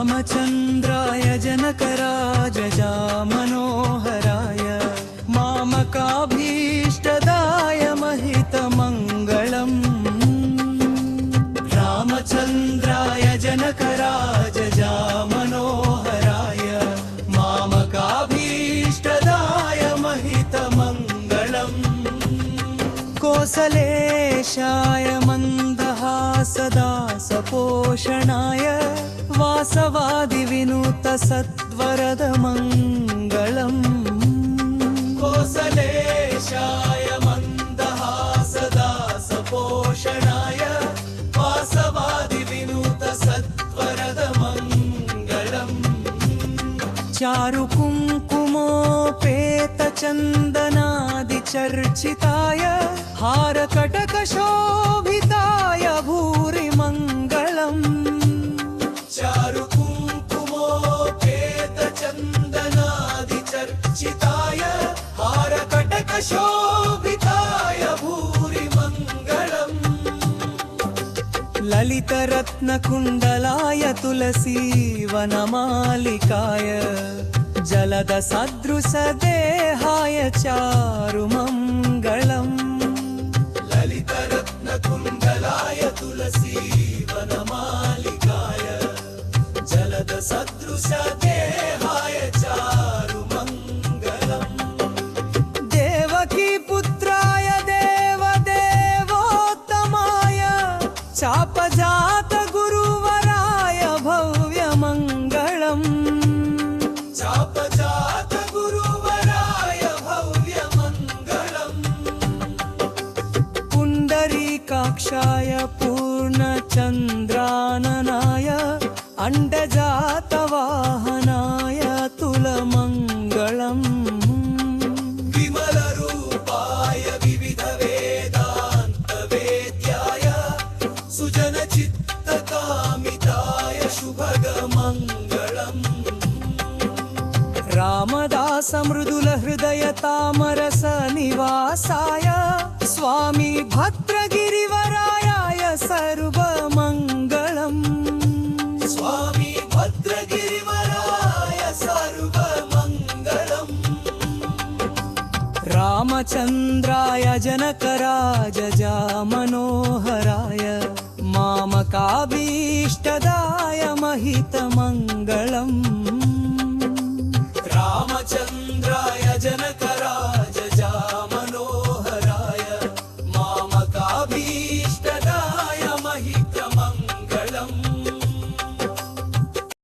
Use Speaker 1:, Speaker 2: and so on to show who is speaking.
Speaker 1: रामचन्द्राय जनकराजजामनोहराय मामकाभीष्टदाय महितमङ्गलम् रामचन्द्राय जनकराजजामनोहराय मामकाभीष्टदाय महितमङ्गलम् कोसलेशाय मन्दहासदासपोषणाय वासवादिविनुतसत्वरदमङ्गलम् कोसलेशाय मन्दहासदासपोषणाय वासवादिविनुतसत्वरदमङ्गलम् चारुकुङ्कुमोपेतचन्दनादिचर्चिताय हारकटकशोभिताय भूरिमङ्गलम् चारुकुङ्कुमोपेतचन्दनादिचर्चिताय हारकटकशोभिताय भूरिमङ्गलम् ललितरत्नकुण्डलाय तुलसीवनमालिकाय जलदसदृशदेहाय चारुमङ्गलम् ललितरत्नकुण्डलाय तुलसीवनमालिकाय जलदसदृशदेहाय चारुमङ्गलम् देवकीपुत्राय देवदेवोत्तमाय चापजातगुरुवराय भव्यमङ्गलम् चापजातगुरुवराय भव्यमङ्गलम् पुण्डरीकाक्षाय पूर्णचन्द्राननाय अण्डजातवाहनाय तुलमङ्गलम् विमलरूपाय विविधवेदान्तवेद्याय सुजनचित्तकामिताय शुभगमङ्गलम् रामदासमृदुलहृदयतामरसनिवासाय स्वामी भद्रगिरिवरायाय सर्वमङ्गलम् स्वामी भद्रगिरिवराय सर्वमङ्गलम् रामचन्द्राय जनकराजजामनोहराय मामकाभीष्टदाय महितमङ्गलम्